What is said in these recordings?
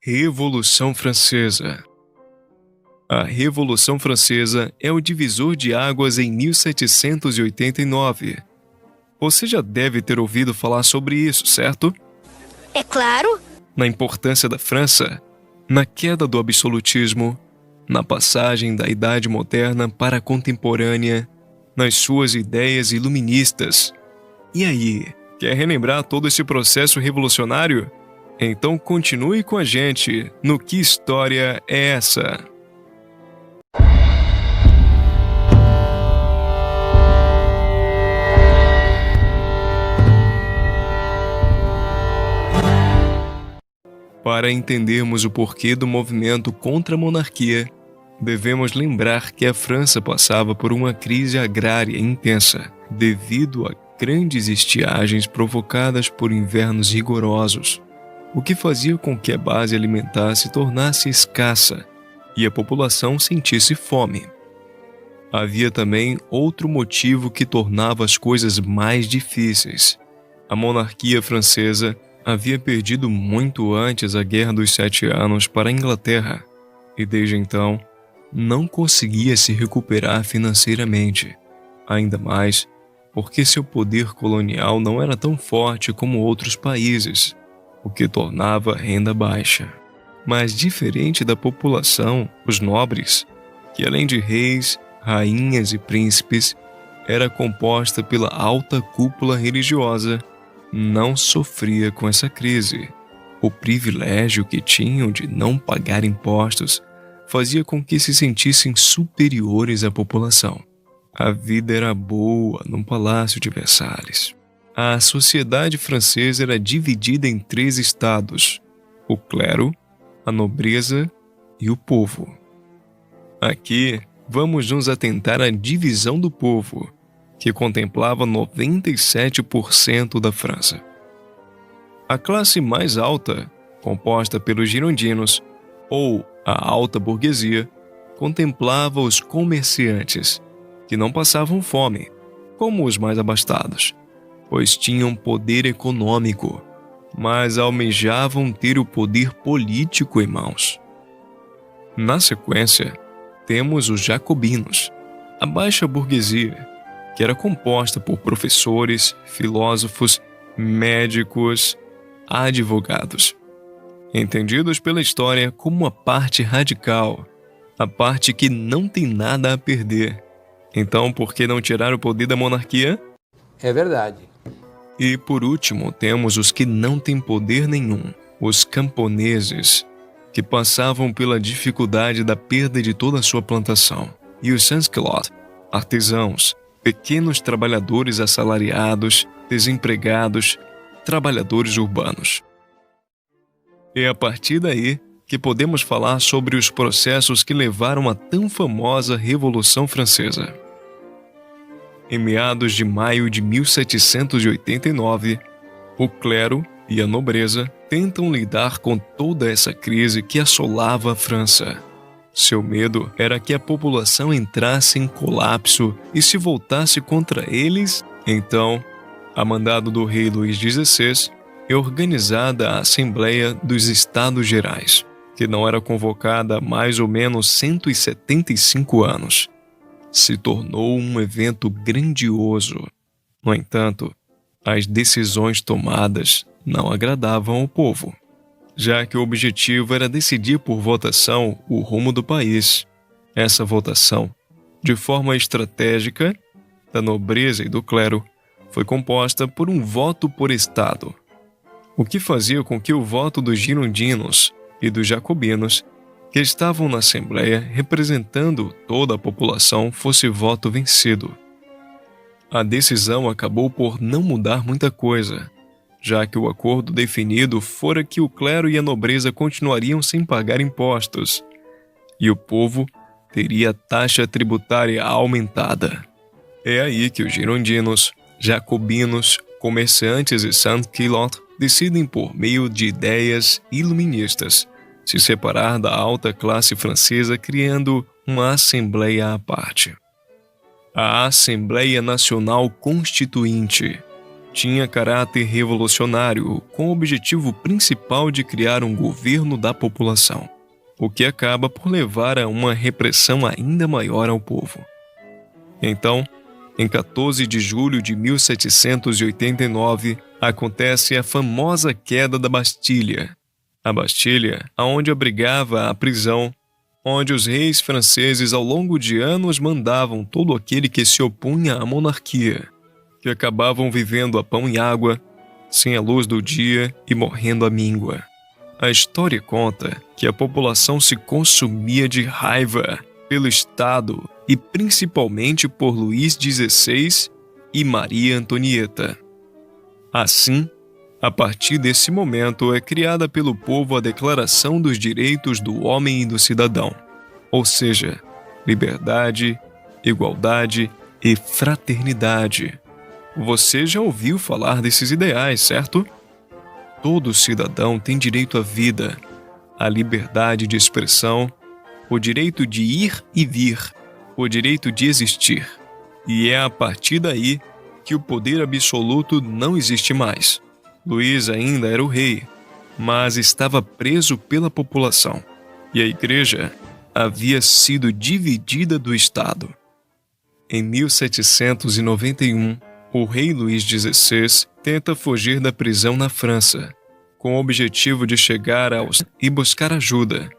Revolução Francesa. A Revolução Francesa é o divisor de águas em 1789. Você já deve ter ouvido falar sobre isso, certo? É claro. Na importância da França, na queda do absolutismo, na passagem da Idade Moderna para a Contemporânea, nas suas ideias iluministas. E aí, quer relembrar todo esse processo revolucionário? Então continue com a gente no Que História é Essa? Para entendermos o porquê do movimento contra a monarquia, devemos lembrar que a França passava por uma crise agrária intensa, devido a grandes estiagens provocadas por invernos rigorosos, o que fazia com que a base alimentar se tornasse escassa e a população sentisse fome. Havia também outro motivo que tornava as coisas mais difíceis. A monarquia francesa havia perdido muito antes a Guerra dos 7 Anos para a Inglaterra, e desde então não conseguia se recuperar financeiramente, ainda mais porque seu poder colonial não era tão forte como outros países, o que tornava a renda baixa. Mas diferente da população, os nobres, que além de reis, rainhas e príncipes, era composta pela alta cúpula religiosa, não sofria com essa crise. O privilégio que tinham de não pagar impostos fazia com que se sentissem superiores à população. A vida era boa no Palácio de Versalhes. A sociedade francesa era dividida em 3 estados: o clero, a nobreza e o povo. Aqui, vamos nos atentar à divisão do povo, que contemplava 97% da França. A classe mais alta, composta pelos girondinos, ou a alta burguesia, contemplava os comerciantes, que não passavam fome, como os mais abastados, pois tinham poder econômico, mas almejavam ter o poder político em mãos. Na sequência, temos os jacobinos, a baixa burguesia, que era composta por professores, filósofos, médicos, advogados, entendidos pela história como a parte radical, a parte que não tem nada a perder. Então, por que não tirar o poder da monarquia? É verdade. E por último, temos os que não têm poder nenhum, os camponeses, que passavam pela dificuldade da perda de toda a sua plantação, e os sans-culottes, artesãos, pequenos trabalhadores assalariados, desempregados, trabalhadores urbanos. É a partir daí que podemos falar sobre os processos que levaram à tão famosa Revolução Francesa. Em meados de maio de 1789, o clero e a nobreza tentam lidar com toda essa crise que assolava a França. Seu medo era que a população entrasse em colapso e se voltasse contra eles. Então, a mandado do rei Luís XVI, é organizada a Assembleia dos Estados Gerais, que não era convocada há mais ou menos 175 anos. Se tornou um evento grandioso. No entanto, as decisões tomadas não agradavam ao povo, já que o objetivo era decidir por votação o rumo do país. Essa votação, de forma estratégica, da nobreza e do clero, foi composta por um voto por estado, o que fazia com que o voto dos girondinos e dos jacobinos, que estavam na Assembleia representando toda a população, fosse voto vencido. A decisão acabou por não mudar muita coisa, já que o acordo definido fora que o clero e a nobreza continuariam sem pagar impostos, e o povo teria a taxa tributária aumentada. É aí que os girondinos, jacobinos, comerciantes e sans-culottes decidem, por meio de ideias iluministas, se separar da alta classe francesa, criando uma assembleia à parte. A Assembleia Nacional Constituinte, tinha caráter revolucionário, com o objetivo principal de criar um governo da população, o que acaba por levar a uma repressão ainda maior ao povo. Então, em 14 de julho de 1789, acontece a famosa queda da Bastilha. A Bastilha, aonde abrigava a prisão, onde os reis franceses ao longo de anos mandavam todo aquele que se opunha à monarquia, que acabavam vivendo a pão e água, sem a luz do dia e morrendo à míngua. A história conta que a população se consumia de raiva pelo Estado e principalmente por Luís XVI e Maria Antonieta. Assim, a partir desse momento é criada pelo povo a Declaração dos Direitos do Homem e do Cidadão, ou seja, liberdade, igualdade e fraternidade. Você já ouviu falar desses ideais, certo? Todo cidadão tem direito à vida, à liberdade de expressão, o direito de ir e vir, o direito de existir. E é a partir daí que o poder absoluto não existe mais. Luís ainda era o rei, mas estava preso pela população, e a igreja havia sido dividida do Estado. Em 1791, o rei Luís XVI tenta fugir da prisão na França, com o objetivo de chegar e buscar ajuda,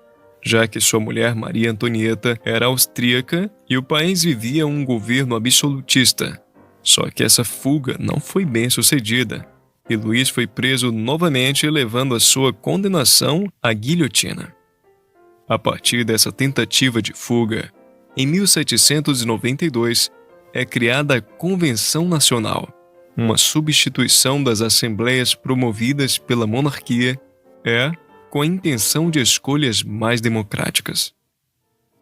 já que sua mulher Maria Antonieta era austríaca e o país vivia um governo absolutista. Só que essa fuga não foi bem sucedida, e Luís foi preso novamente, levando a sua condenação à guilhotina. A partir dessa tentativa de fuga, em 1792, é criada a Convenção Nacional, uma substituição das assembleias promovidas pela monarquia, com a intenção de escolhas mais democráticas.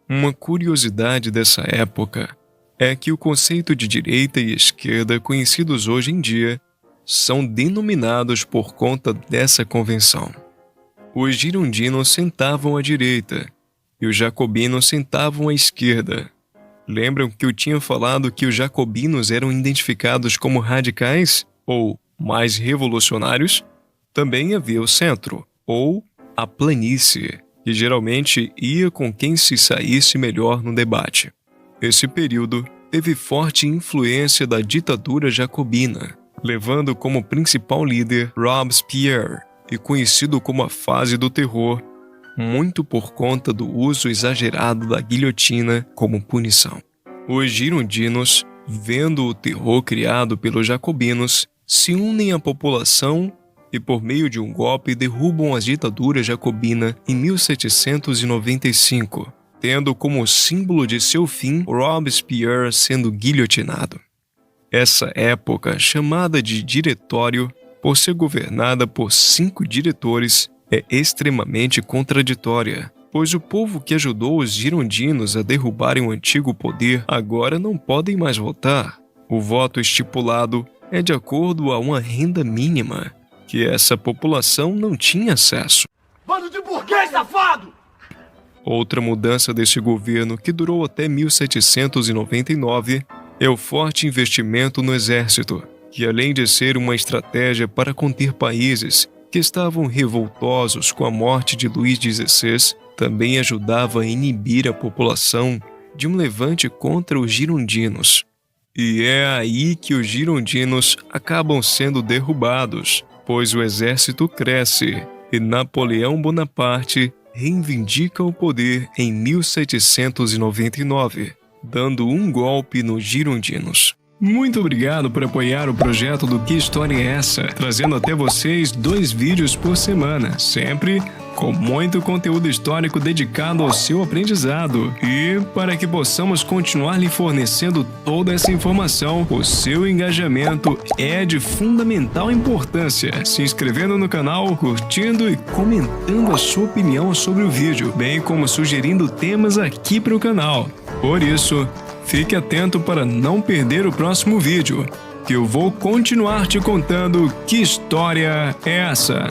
Uma curiosidade dessa época é que o conceito de direita e esquerda conhecidos hoje em dia são denominados por conta dessa convenção. Os girondinos sentavam à direita e os jacobinos sentavam à esquerda. Lembram que eu tinha falado que os jacobinos eram identificados como radicais ou mais revolucionários? Também havia o centro, ou a planície, que geralmente ia com quem se saísse melhor no debate. Esse período teve forte influência da ditadura jacobina, levando como principal líder Robespierre, e conhecido como a fase do terror, muito por conta do uso exagerado da guilhotina como punição. Os girondinos, vendo o terror criado pelos jacobinos, se unem à população e, por meio de um golpe, derrubam a ditadura jacobina em 1795, tendo como símbolo de seu fim Robespierre sendo guilhotinado. Essa época, chamada de Diretório, por ser governada por 5 diretores, é extremamente contraditória, pois o povo que ajudou os girondinos a derrubarem o antigo poder agora não podem mais votar. O voto estipulado é de acordo a uma renda mínima, que essa população não tinha acesso. Bando de burguês, safado! Outra mudança desse governo, que durou até 1799, é o forte investimento no exército, que além de ser uma estratégia para conter países que estavam revoltosos com a morte de Luís XVI, também ajudava a inibir a população de um levante contra os girondinos. E é aí que os girondinos acabam sendo derrubados, pois o exército cresce e Napoleão Bonaparte reivindica o poder em 1799, dando um golpe nos girondinos. Muito obrigado por apoiar o projeto do Que História é Essa? Trazendo até vocês 2 vídeos por semana, sempre com muito conteúdo histórico dedicado ao seu aprendizado. E para que possamos continuar lhe fornecendo toda essa informação, o seu engajamento é de fundamental importância, se inscrevendo no canal, curtindo e comentando a sua opinião sobre o vídeo, bem como sugerindo temas aqui para o canal. Por isso, fique atento para não perder o próximo vídeo, que eu vou continuar te contando que história é essa.